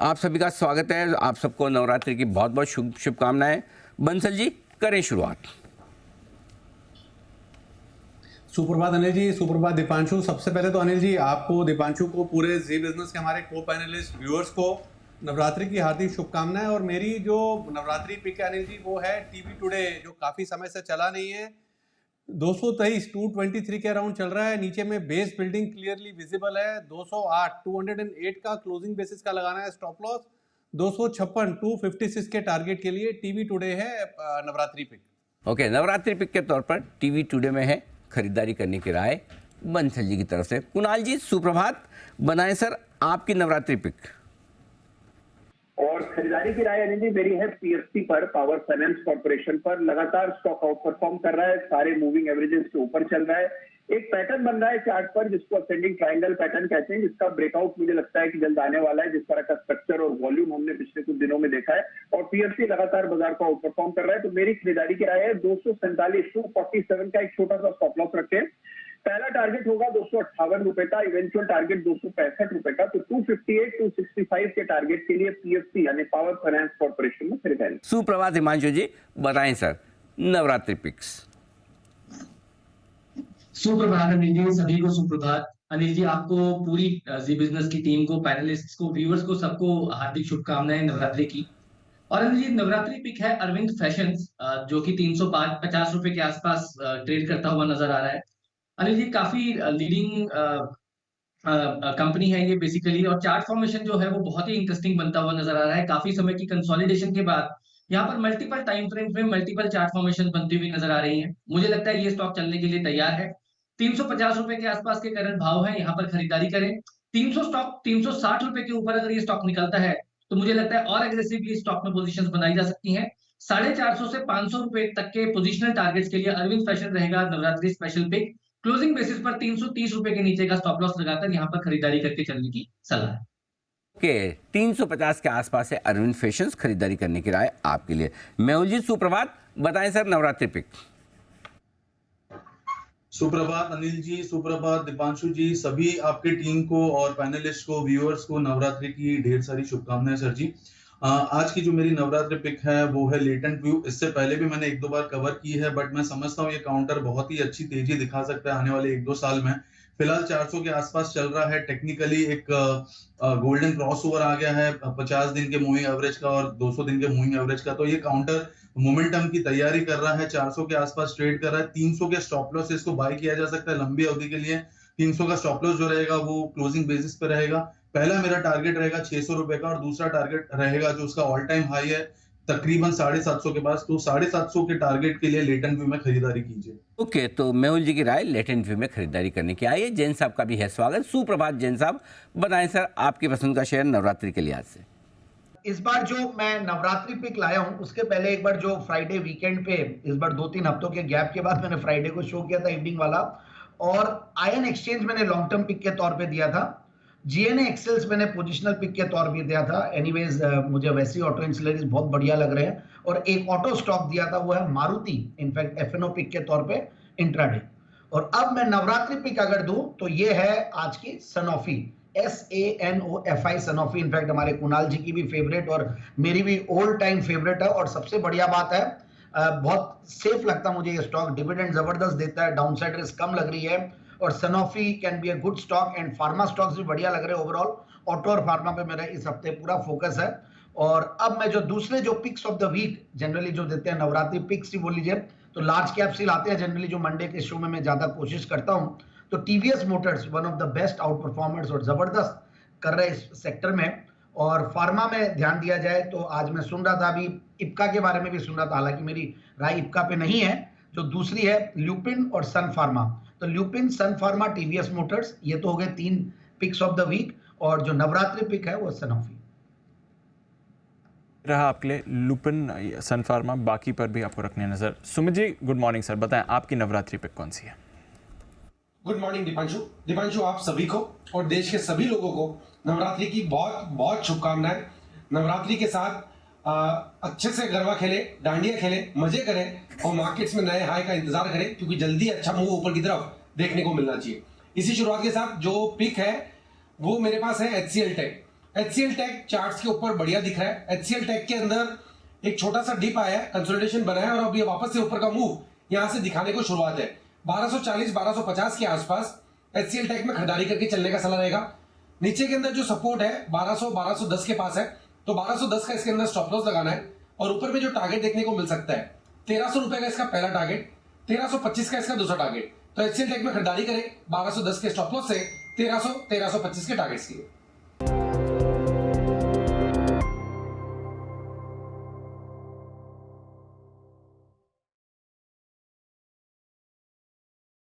आप सभी का स्वागत है। आप सबको नवरात्रि की बहुत बहुत शुभकामनाएं। बंसल जी, करें शुरुआत। सुप्रभात अनिल जी, सुप्रभात दीपांशु। सबसे पहले तो अनिल जी, आपको, दीपांशु को, पूरे जी बिजनेस के हमारे को पैनलिस्ट व्यूअर्स को नवरात्रि की हार्दिक शुभकामनाएं। और मेरी जो नवरात्रि पिक है अनिल जी, वो है टीवी टुडे, जो काफी समय से चला नहीं है। 223 के अराउंड चल रहा है। नीचे में बेस बिल्डिंग क्लियरली विजिबल है। 208 का क्लोजिंग बेसिस का लगाना है स्टॉप लॉस। 256 के टारगेट के लिए टीवी टुडे है Navratri pick. Okay, Navratri pick के तौर पर टीवी टुडे में है खरीदारी करने की राय बंसल जी की तरफ से। कुणाल जी, सुप्रभात, बनाएं सर आपकी नवरात्रि पिक। और खरीदारी की राय अनिल जी मेरी है पीएफसी पर, पावर फाइनेंस कॉर्पोरेशन पर। लगातार स्टॉक आउट परफॉर्म कर रहा है, सारे मूविंग एवरेजेस के ऊपर चल रहा है। एक पैटर्न बन रहा है चार्ट पर जिसको असेंडिंग ट्रायंगल पैटर्न कहते हैं, जिसका ब्रेकआउट मुझे लगता है कि जल्द आने वाला है। जिस तरह का स्ट्रक्चर और वॉल्यूम हमने पिछले कुछ दिनों में देखा है, और पीएफसी लगातार बाजार को आउट परफॉर्म कर रहा है। तो मेरी खरीदारी की राय है 247 का एक छोटा सा स्टॉप लॉस रखें। पहला टारगेट होगा 258 रुपए का, इवेंचुअल टारगेट 265 रुपए का। तो 265 के टारगेट के लिए पीएफसी यानी पावर फाइनेंस कॉर्पोरेशन में खरीदारी। सुप्रभात हिमांशु जी, बताएं सर नवरात्रि पिक्स। सुप्रभात अनिल जी, सभी को सुप्रभात। अनिल जी, आपको, पूरी जी बिजनेस की टीम को, पैनलिस्ट्स को, व्यूअर्स को, सबको हार्दिक शुभकामनाएं नवरात्रि की। और अनिल जी, नवरात्रि पिक है अरविंद फैशंस, जो कि 350 रुपए के आसपास ट्रेड करता हुआ नजर आ रहा है। अनिल जी, काफी लीडिंग कंपनी है ये बेसिकली, और चार्ट फॉर्मेशन जो है वो बहुत ही इंटरेस्टिंग बनता हुआ नजर आ रहा है। काफी समय की कंसोलिडेशन के बाद यहाँ पर मल्टीपल टाइम फ्रेम्स में मल्टीपल चार्ट फॉर्मेशन बनती हुई नजर आ रही है। मुझे लगता है ये स्टॉक चलने के लिए तैयार है। 350 रुपए के आसपास के करंट भाव है, यहाँ पर खरीदारी करें। 360 रुपए के ऊपर अगर ये स्टॉक निकलता है तो मुझे लगता है और एग्रेसिवली स्टॉक में पोजीशंस बनाई जा सकती हैं। 450 से 500 रुपए तक के पोजिशनल टारगेट्स के लिए अरविंद फैशन रहेगा Navratri special pick. Closing basis पर 330 रुपए के नीचे का स्टॉप लॉस लगाकर यहाँ पर खरीदारी करके चलने की सलाह है। ओके, 350 के आसपास है अरविंद फैशंस, खरीदारी करने की राय आपके लिए। मेहुल जी, सुप्रभात, बताएं सर नवरात्रि पिक। सुप्रभात अनिल जी, सुप्रभात दीपांशु जी, सभी आपके टीम को और पैनलिस्ट को, व्यूअर्स को नवरात्रि की ढेर सारी शुभकामनाएं सर जी। आज की जो मेरी नवरात्रि पिक है वो है लेटेंट व्यू। इससे पहले भी मैंने एक दो बार कवर की है, बट मैं समझता हूँ ये काउंटर बहुत ही अच्छी तेजी दिखा सकता है आने वाले 1-2 साल में। फिलहाल 400 के आसपास चल रहा है। टेक्निकली एक गोल्डन क्रॉसओवर आ गया है 50 दिन के मूविंग एवरेज का और 200 दिन के मूविंग एवरेज का। तो ये काउंटर मोमेंटम की तैयारी कर रहा है, 400 के आसपास ट्रेड कर रहा है। 300 के स्टॉप लॉस से इसको बाय किया जा सकता है लंबी अवधि के लिए। 300 का स्टॉप लॉस जो रहेगा वो क्लोजिंग बेसिस पे रहेगा। पहला मेरा टारगेट रहेगा 600 रुपए का, और दूसरा टारगेट रहेगा जो उसका ऑल टाइम हाई है तकरीबन 750 के पास। तो 750 के टारगेट के लिए लेटेंट व्यू में खरीदारी कीजिए। ओके, तो मेहुल जी की राय लेटेंट व्यू में खरीदारी करने की आई है। जैन साहब का भी है स्वागत। सुप्रभात जैन साहब, बताएं सर आपकी पसंद का शेयर नवरात्रि के लिहाज से। इस बार जो मैं नवरात्रि पिक लाया हूं, उसके पहले एक बार जो फ्राइडे वीकेंड पे, इस बार 2-3 हफ्तों के गैप के बाद मैंने फ्राइडे को शो किया था इवनिंग वाला, और आयन एक्सचेंज मैंने लॉन्ग टर्म पिक के तौर पे दिया था। जीएनए एक्सेल्स मैंने पोजिशनल पिक के तौर पे दिया था। एनीवेज मुझे वैसे ऑटो इंसुलरीज बहुत बढ़िया लग रहे हैं। और एक ऑटो स्टॉक दिया था, वो है मारुति, इनफैक्ट एफएनओ पिक के तौर पे इंट्राडे। और अब मैं नवरात्रि पिक अगर दूं तो ये है आज की सनोफी, SANOFI, सनोफी। इनफैक्ट हमारे कुणाल जी की भी फेवरेट और मेरी भी ओल्ड टाइम फेवरेट है। और सबसे बढ़िया बात है, बहुत सेफ लगता मुझे ये स्टॉक। डिविडेंड जबरदस्त देता है, डाउनसाइड रिस्क कम लग रही है, और Sanofi can be a good stock. And pharma stocks भी बढ़िया लग रहे हैं ओवरऑल। ऑटो और फार्मा पे मेरा इस हफ्ते पूरा फोकस है। और अब मैं जो दूसरे जो picks of the week generally जो देते हैं, नवरात्रि पिक्स ही बोल लीजिए, तो लार्ज कैप से लाते हैं जनरली, जो मंडे के शो में मैं ज्यादा कोशिश करता हूं। तो TVS Motors one of the best out performers और जबरदस्त कर रहे इस सेक्टर में। और फार्मा में ध्यान दिया जाए तो आज मैं सुन रहा था, अभी इप्का के बारे में भी सुन रहा था, हालांकि मेरी राय इप्का पे नहीं है। जो दूसरी है ल्यूपिन और सन फार्मा, तो ल्यूपिन, सन फार्मा, टीवीएस मोटर्स, ये तो हो गए 3 पिक्स ऑफ द वीक। और जो नवरात्रि पिक है वो सनोफी रहा आपके लिए, लुपिन, सन फार्मा, बाकी पर भी आपको रखने नजर। Sumit ji, good morning sir, बताएं आपकी नवरात्रि पिक कौन सी है? गुड मॉर्निंग दीपांशु, आप सभी को और देश के सभी लोगों को नवरात्रि की बहुत बहुत शुभकामनाएं। नवरात्रि के साथ अच्छे से गरबा खेले, डांडिया खेले, मजे करें और मार्केट्स में नए हाई का इंतजार करें, क्योंकि जल्दी अच्छा मूव ऊपर की तरफ देखने को मिलना चाहिए। इसी शुरुआत के साथ जो पिक है वो मेरे पास है HCL Tech. HCL Tech charts के ऊपर बढ़िया दिख रहा है। HCL टेक के अंदर एक छोटा सा डिप आया है, कंसोलिडेशन बना है और अब ये वापस से ऊपर का मूव यहां से दिखाने को शुरुआत है। 1240 1250 के आसपास HCL टेक में खरीदारी करके चलने का सलाह रहेगा। नीचे के अंदर जो सपोर्ट है 1200 1210 के पास है, तो 1210 का इसके अंदर स्टॉप लॉस लगाना है और ऊपर में जो टारगेट देखने को मिल सकता है 1300 रुपए का इसका पहला टारगेट, 1325 का इसका दूसरा टारगेट। तो HCL टेक में खरीदारी करें 1210 के स्टॉप लॉस से 1300 1325 के टारगेट्स की।